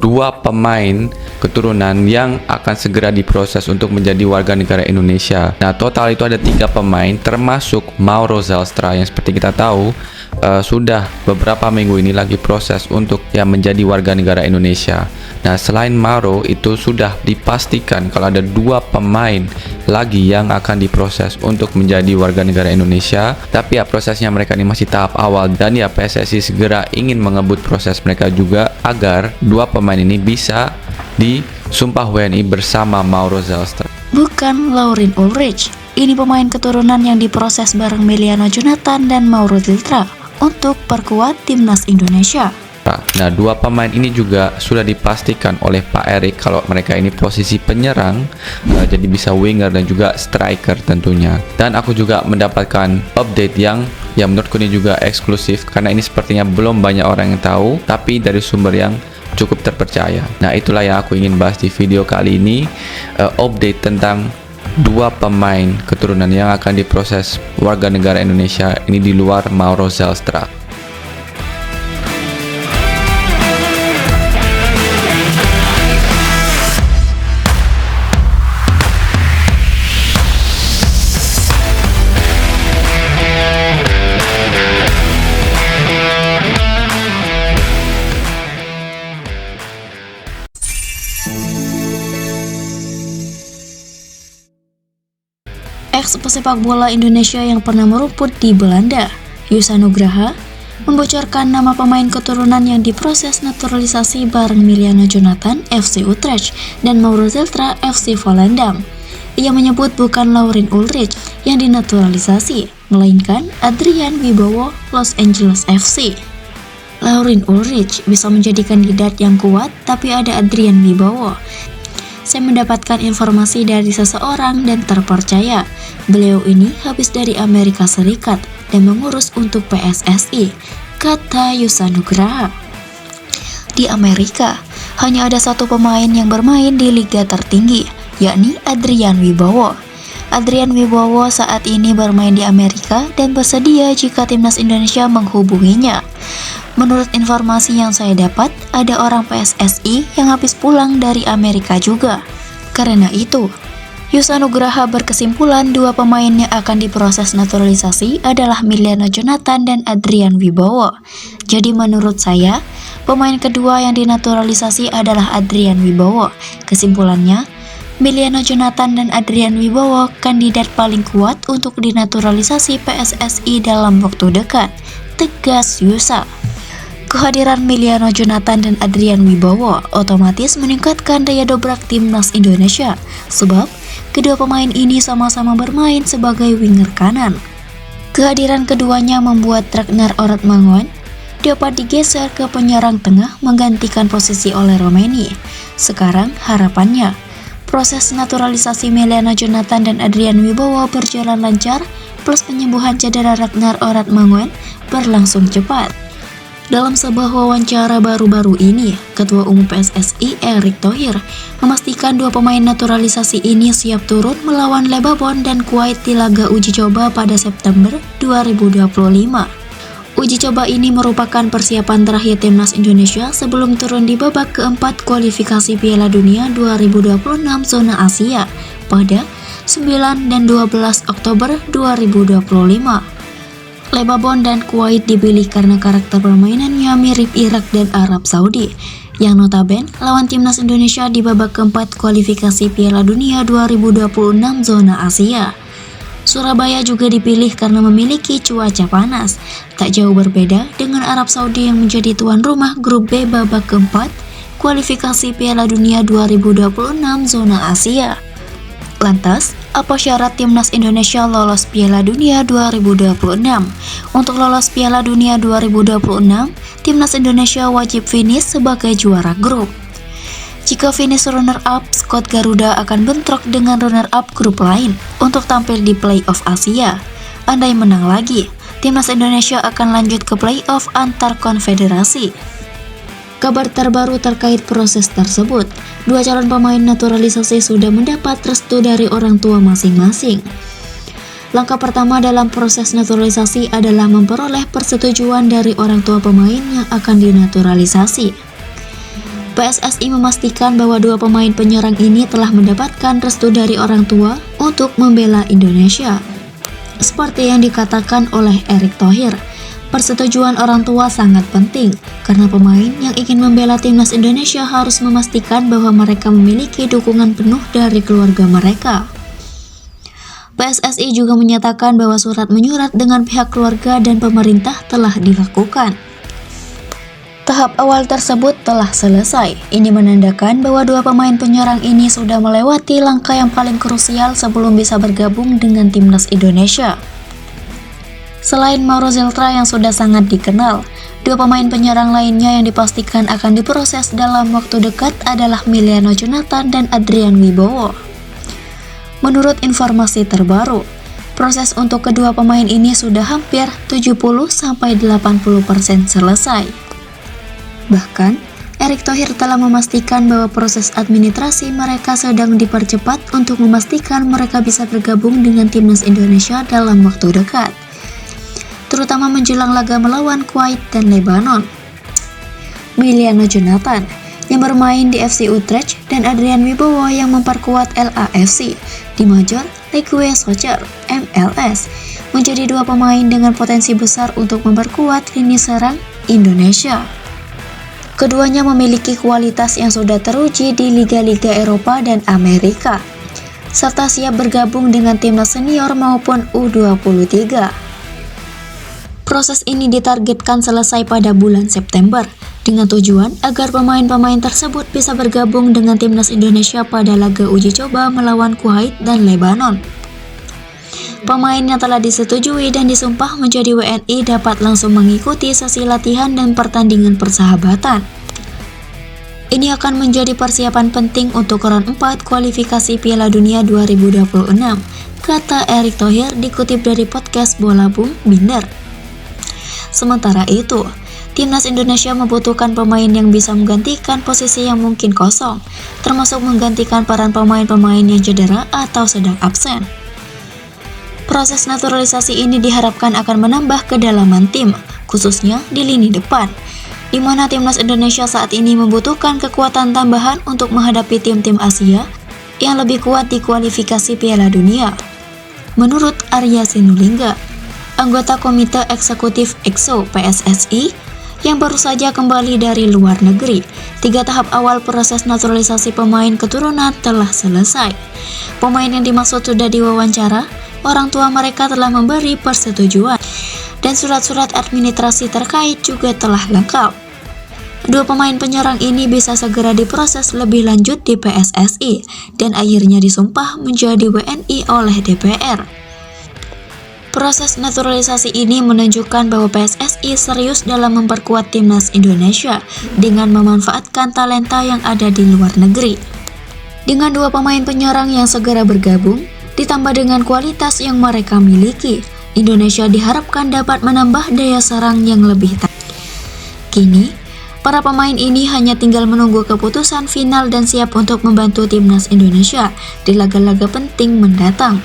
dua pemain keturunan yang akan segera diproses untuk menjadi warga negara Indonesia. Nah, total itu ada 3 pemain, termasuk Mauro Zylstra yang seperti kita tahu sudah beberapa minggu ini lagi proses untuk menjadi warga negara Indonesia. Nah, selain Mauro itu sudah dipastikan kalau ada 2 pemain lagi yang akan diproses untuk menjadi warga negara Indonesia. Tapi prosesnya mereka ini masih tahap awal, dan PSSI segera ingin mengebut proses mereka juga agar 2 pemain ini bisa disumpah WNI bersama Mauro Zylstra. Bukan Laurin Ulrich. Ini pemain keturunan yang diproses bareng Meliano Jonathan dan Mauro Zylstra untuk perkuat timnas Indonesia. Nah, 2 pemain ini juga sudah dipastikan oleh Pak Erik kalau mereka ini posisi penyerang, jadi bisa winger dan juga striker tentunya. Dan aku juga mendapatkan update yang menurutku ini juga eksklusif, karena ini sepertinya belum banyak orang yang tahu, tapi dari sumber yang cukup terpercaya. Nah, itulah yang aku ingin bahas di video kali ini, update tentang 2 pemain keturunan yang akan diproses warga negara Indonesia ini di luar Mauro Zylstra. Ex-pesepak bola Indonesia yang pernah merumput di Belanda, Yusa Nugraha, membocorkan nama pemain keturunan yang diproses naturalisasi bareng Meliano Jonathan FC Utrecht dan Mauro Zylstra FC Volendam. Ia menyebut bukan Laurin Ulrich yang dinaturalisasi, melainkan Adrian Wibowo Los Angeles FC. Laurin Ulrich bisa menjadi kandidat yang kuat, tapi ada Adrian Wibowo. Saya mendapatkan informasi dari seseorang dan terpercaya. Beliau ini habis dari Amerika Serikat dan mengurus untuk PSSI, kata Yusa Nugraha. Di Amerika, hanya ada 1 pemain yang bermain di liga tertinggi, yakni Adrian Wibowo. Adrian Wibowo saat ini bermain di Amerika dan bersedia jika timnas Indonesia menghubunginya. Menurut informasi yang saya dapat, ada orang PSSI yang habis pulang dari Amerika juga. Karena itu, Yusa Nugraha berkesimpulan 2 pemain yang akan diproses naturalisasi adalah Meliano Jonathan dan Adrian Wibowo. Jadi menurut saya, pemain kedua yang dinaturalisasi adalah Adrian Wibowo. Kesimpulannya, Meliano Jonathan dan Adrian Wibowo kandidat paling kuat untuk dinaturalisasi PSSI dalam waktu dekat, tegas Yusa. Kehadiran Meliano Jonathan dan Adrian Wibowo otomatis meningkatkan daya dobrak timnas Indonesia, sebab kedua pemain ini sama-sama bermain sebagai winger kanan. Kehadiran keduanya membuat Ragnar Oratmangun dapat digeser ke penyerang tengah menggantikan posisi oleh Romeni. Sekarang harapannya, proses naturalisasi Meliano Jonathan dan Adrian Wibowo berjalan lancar, plus penyembuhan cedera Ragnar Oratmangun berlangsung cepat. Dalam sebuah wawancara baru-baru ini, Ketua Umum PSSI Erick Thohir memastikan 2 pemain naturalisasi ini siap turun melawan Lebanon dan Kuwait di laga uji coba pada September 2025. Uji coba ini merupakan persiapan terakhir timnas Indonesia sebelum turun di babak keempat kualifikasi Piala Dunia 2026 zona Asia pada 9 dan 12 Oktober 2025. Lebanon dan Kuwait dipilih karena karakter permainannya mirip Irak dan Arab Saudi, yang notabene lawan timnas Indonesia di babak keempat kualifikasi Piala Dunia 2026 zona Asia. Surabaya juga dipilih karena memiliki cuaca panas, tak jauh berbeda dengan Arab Saudi yang menjadi tuan rumah grup B babak keempat kualifikasi Piala Dunia 2026 zona Asia. Lantas, apa syarat timnas Indonesia lolos Piala Dunia 2026? Untuk lolos Piala Dunia 2026, timnas Indonesia wajib finish sebagai juara grup. Jika finish runner-up, skuad Garuda akan bentrok dengan runner-up grup lain untuk tampil di playoff Asia. Andai menang lagi, timnas Indonesia akan lanjut ke playoff antar konfederasi. Kabar terbaru terkait proses tersebut, 2 calon pemain naturalisasi sudah mendapat restu dari orang tua masing-masing. Langkah pertama dalam proses naturalisasi adalah memperoleh persetujuan dari orang tua pemain yang akan dinaturalisasi. PSSI memastikan bahwa dua pemain penyerang ini telah mendapatkan restu dari orang tua untuk membela Indonesia. Seperti yang dikatakan oleh Erick Thohir, persetujuan orang tua sangat penting karena pemain yang ingin membela timnas Indonesia harus memastikan bahwa mereka memiliki dukungan penuh dari keluarga mereka. PSSI juga menyatakan bahwa surat menyurat dengan pihak keluarga dan pemerintah telah dilakukan. Tahap awal tersebut telah selesai. Ini menandakan bahwa dua pemain penyerang ini sudah melewati langkah yang paling krusial sebelum bisa bergabung dengan timnas Indonesia. Selain Mauro Ziltra yang sudah sangat dikenal, dua pemain penyerang lainnya yang dipastikan akan diproses dalam waktu dekat adalah Emiliano Jonathan dan Adrian Wibowo. Menurut informasi terbaru, proses untuk kedua pemain ini sudah hampir 70-80% selesai. Bahkan, Erick Thohir telah memastikan bahwa proses administrasi mereka sedang dipercepat untuk memastikan mereka bisa bergabung dengan timnas Indonesia dalam waktu dekat, terutama menjelang laga melawan Kuwait dan Lebanon. Emiliano Jonathan yang bermain di FC Utrecht dan Adrian Wibowo yang memperkuat LAFC di Major League Soccer (MLS) menjadi dua pemain dengan potensi besar untuk memperkuat lini serang Indonesia. Keduanya memiliki kualitas yang sudah teruji di liga-liga Eropa dan Amerika, serta siap bergabung dengan timnas senior maupun U23. Proses ini ditargetkan selesai pada bulan September, dengan tujuan agar pemain-pemain tersebut bisa bergabung dengan timnas Indonesia pada laga uji coba melawan Kuwait dan Lebanon. Pemain yang telah disetujui dan disumpah menjadi WNI dapat langsung mengikuti sesi latihan dan pertandingan persahabatan. Ini akan menjadi persiapan penting untuk round 4 kualifikasi Piala Dunia 2026, kata Erick Thohir dikutip dari podcast Bola Bung Binder. Sementara itu, timnas Indonesia membutuhkan pemain yang bisa menggantikan posisi yang mungkin kosong, termasuk menggantikan peran pemain-pemain yang cedera atau sedang absen. Proses naturalisasi ini diharapkan akan menambah kedalaman tim, khususnya di lini depan, di mana timnas Indonesia saat ini membutuhkan kekuatan tambahan untuk menghadapi tim-tim Asia yang lebih kuat di kualifikasi Piala Dunia. Menurut Arya Sinulinga, anggota Komite Eksekutif EXO PSSI yang baru saja kembali dari luar negeri, 3 tahap awal proses naturalisasi pemain keturunan telah selesai. Pemain yang dimaksud sudah diwawancara, orang tua mereka telah memberi persetujuan, dan surat-surat administrasi terkait juga telah lengkap. Dua pemain penyerang ini bisa segera diproses lebih lanjut di PSSI, dan akhirnya disumpah menjadi WNI oleh DPR. Proses naturalisasi ini menunjukkan bahwa PSSI serius dalam memperkuat timnas Indonesia dengan memanfaatkan talenta yang ada di luar negeri. Dengan dua pemain penyerang yang segera bergabung, ditambah dengan kualitas yang mereka miliki, Indonesia diharapkan dapat menambah daya serang yang lebih Kini, para pemain ini hanya tinggal menunggu keputusan final dan siap untuk membantu timnas Indonesia di laga-laga penting mendatang.